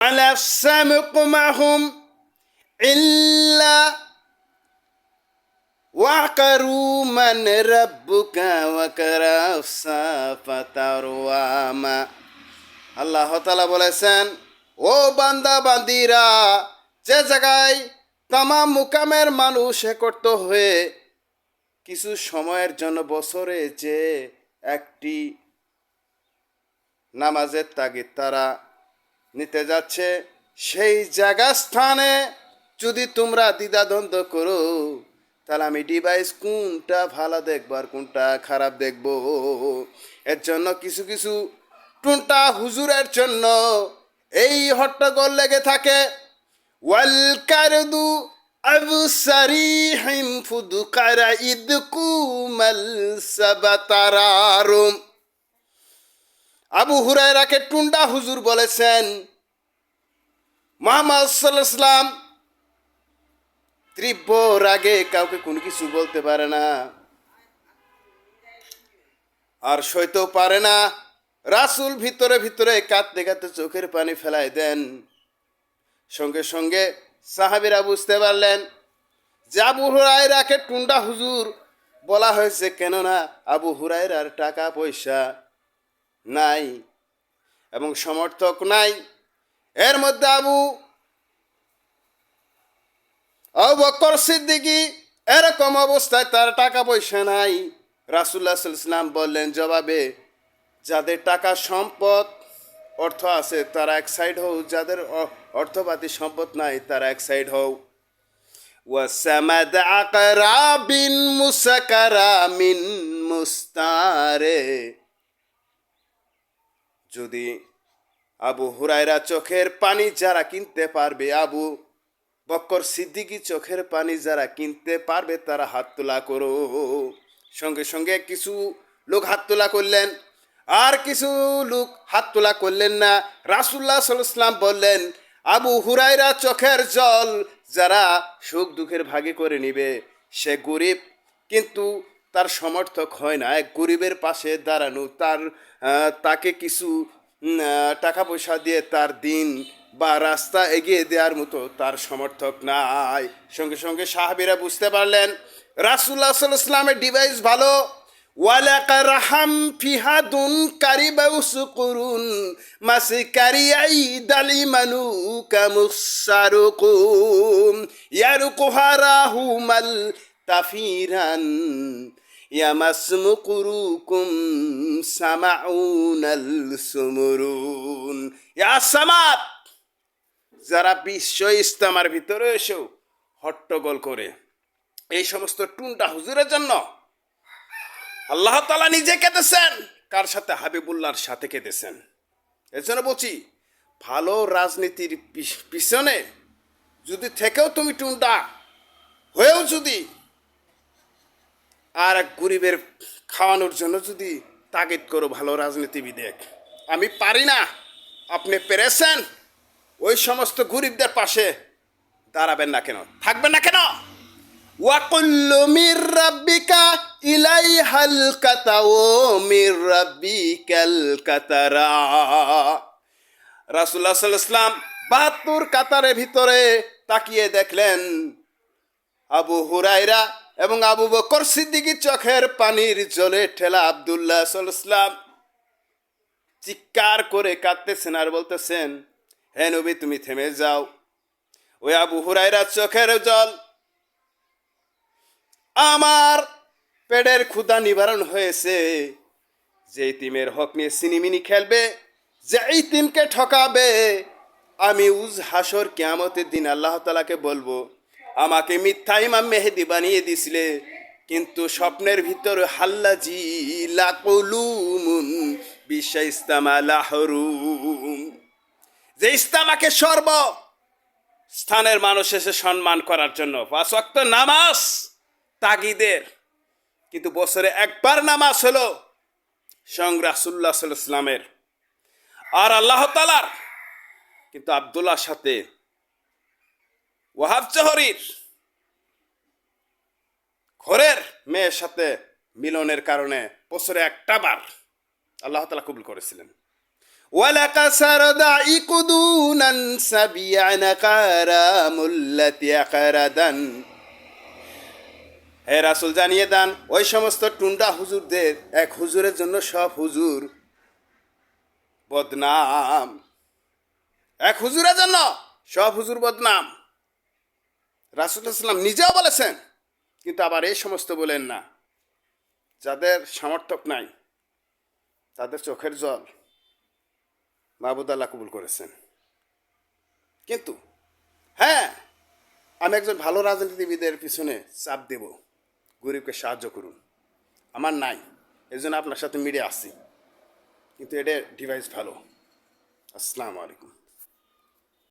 على السمق معهم إلا وعقروا من ربك وكرى الصافة رواما আল্লাহ তাআলা বলেছেন, ও বান্দা বান্দিরা, যে জায়গায় তামাম মুকামের মানুষ একত্র হয়ে কিছু সময়ের জন্য বছরে যে একটি নামাজের তাগিদ তারা নিতে যাচ্ছে, সেই জায়গা স্থানে যদি তোমরা দ্বিধাদ্বন্দ্ব করো, তাহলে আমি ডিভাইস কোনটা ভালো দেখবো আর কোনটা খারাপ দেখবো। এর জন্য কিছু কিছু টুনটা হুজুরের জন্য এই হট্টগোল লেগে থাকে। ওয়াল কারদু আবসারিহিম ফুদকারা ইদকুমাল সাবাতারারুম। আবু হুরায়রাকে টুন্ডা হুজুর বলেছেন, মুহাম্মদ সাল্লাল্লাহু আলাইহি ওয়াসাল্লাম তীব্র রাগে কাউকে কোনো কিছু বলতে পারে না, আর সইতেও পারে না। রাসূল ভিতরে ভিতরে কাঁদতে কাঁদতে চোখের পানি ফেলায় দেন। সঙ্গে সঙ্গে সাহাবীরা বুঝতে পারলেন যে আবু হুরায়রাকে টুন্ডা হুজুর বলা হয়েছে, কেননা আবু হুরায়রার টাকা পয়সা নাই এবং সমর্থক নাই। এর মধ্যে আবু বকর সিদ্দিকী এরকম অবস্থায়, তার টাকা পয়সা নাই। রাসূলুল্লাহ সাল্লাল্লাহু আলাইহি ওয়াসাল্লাম বললেন জবাবে, যাদের টাকা সম্পদ অর্থ আছে তারা এক সাইড হও, যাদের অর্থপাতি সম্পদ নাই তারা এক সাইড হও। ওয়াসামাদ আকরাবিন মুসাকারা মিন মুস্তারে। যদি আবু হুরায়রা চোখের পানি যারা কিনতে পারবে, আবু বকর সিদ্দিকী চোখের পানি যারা কিনতে পারবে তারা হাত তোলা করো। সঙ্গে সঙ্গে কিছু লোক হাত তোলা করলেন, আর কিছু লোক হাত তোলা করলেন না। রাসূলুল্লাহ সাল্লাল্লাহু আলাইহি ওয়াসাল্লাম বললেন, আবু হুরায়রা চোখের জল যারা সুখ দুঃখের ভাগে করে নিবে, সে গরিব কিন্তু তার সমর্থক হয় না। এক গরিবের পাশে দাঁড়ানো, তাকে কিছু টাকা পয়সা দিয়ে তার দিন বা রাস্তা এগিয়ে দেওয়ার মতো তার সমর্থক নাই। সঙ্গে সঙ্গে সাহাবীরা বুঝতে পারলেন রাসূলুল্লাহ সাল্লাল্লাহু আলাইহি ওয়াসাল্লামের ডিভাইস ভালো। ওয়ালাকা রাহাম ফিহাদুন কারিবাউসুকুরুন মাসকারিয়াই দালিমানু কামুসারুকুম ইয়ারুকুহারাহুমাল তাফিরান ইয়ামাসমুকুরুকুম সামাউনাল সুমুরুন। ইয়া সামাত, যারা বিশ্ব ইস্তেমার ভিতরে এসেও হট্টগোল করে, এই সমস্ত টুনটা হুজুরের জন্য আল্লাহ তাআলা নিজে কেঁদেছেন। কার সাথে? হাবিবুল্লাহর সাথে কেঁদেছেন। এর জন্য বলছি, ভালো রাজনীতির পিছনে যদি থেকেও তুমি টুনটা হয়েও যদি আর এক গরিবের খাওয়ানোর জন্য যদি তাগিদ করো ভালো রাজনীতিবিদের, আমি পারি না, আপনি পেরেছেন, ওই সমস্ত গরিবদের পাশে দাঁড়াবেন না কেন, থাকবেন না কেন? ওয়াকুল্লু মির রাব্বিকা ইলাইহাল কাতাও মির রাব্বিকাল কাতারা। রাসূলুল্লাহ সাল্লাল্লাহু আলাইহি ওয়াসাল্লাম ৭২ কাতারের ভিতরে তাকিয়ে দেখলেন আবু হুরায়রা এবং আবু বকর সিদ্দিকী চোখের পানির জলে ঠেলা। আব্দুল্লাহ সাল্লাল্লাহু আলাইহি ওয়াসাল্লাম চিৎকার করে কাঁদতেছেন আর বলতেছেন, হে নবী তুমি থেমে যাও। ওই আবু হুরায়রা চোখের জল, আমার পেটের ক্ষুধা নিবারণ হয়েছে। যে ইতিমের হক নিয়ে সিনিমিনি খেলবে, যে ইতিমকে ঠকাবে, আমি উজ হাসর কিয়ামতের দিন আল্লাহ তাআলাকে বলবো, আমাকে মিথ্যা ইমাম মেহেদি বানিয়ে দিছিলে, কিন্তু স্বপ্নের ভিতরে হাল্লাজি লাকুলুমুন বিশা ইস্তামা লাহরুম। যে ইস্তামাকে সর্ব স্থানের মানুষ এসে সম্মান করার জন্য ৫ ওয়াক্ত নামাজ তাগিদের, কিন্তু বছরে একবার নামাজ হলো স্বয়ং রাসূলুল্লাহ সাল্লাল্লাহু আলাইহি ওয়াসাল্লামের আর আল্লাহ তাআলার। কিন্তু আব্দুল্লাহর সাথে ওয়াহাব জহরির ঘরের মেয়ের সাথে মিলনের কারণে বছরে একটা বার আল্লাহ তাআলা কবুল করেছিলেন। ওয়ালাকা সারদা ইকুদু কুনান সাবিয়ানা কারামুল্লাতি আকরাদান। হে রাসূল জানিয়ে দেন ওই সমস্ত টুন্ডা হুজুরদের, এক হুজুরের জন্য সব হুজুর বদনাম, এক হুজুরের জন্য সব হুজুর বদনাম। রাসূলুল্লাহ সাল্লাল্লাহু আলাইহি ওয়াসাল্লাম নিজেও বলেছেন, কিন্তু আবার এই সমস্ত বলেন না। যাদের সমর্থক নাই তাদের চোখের জল মাহবুদ আল্লাহ কবুল করেছেন। কিন্তু হ্যাঁ, আমি একজন ভালো রাজনীতিবিদের পিছনে চাপ দেব, গরিবকে সাহায্য করুন, আমার নাই, এই জন্য আপনার সাথে মিডিয়া আসছি, কিন্তু এটা ডিভাইস ভালো। আসসালামু আলাইকুম।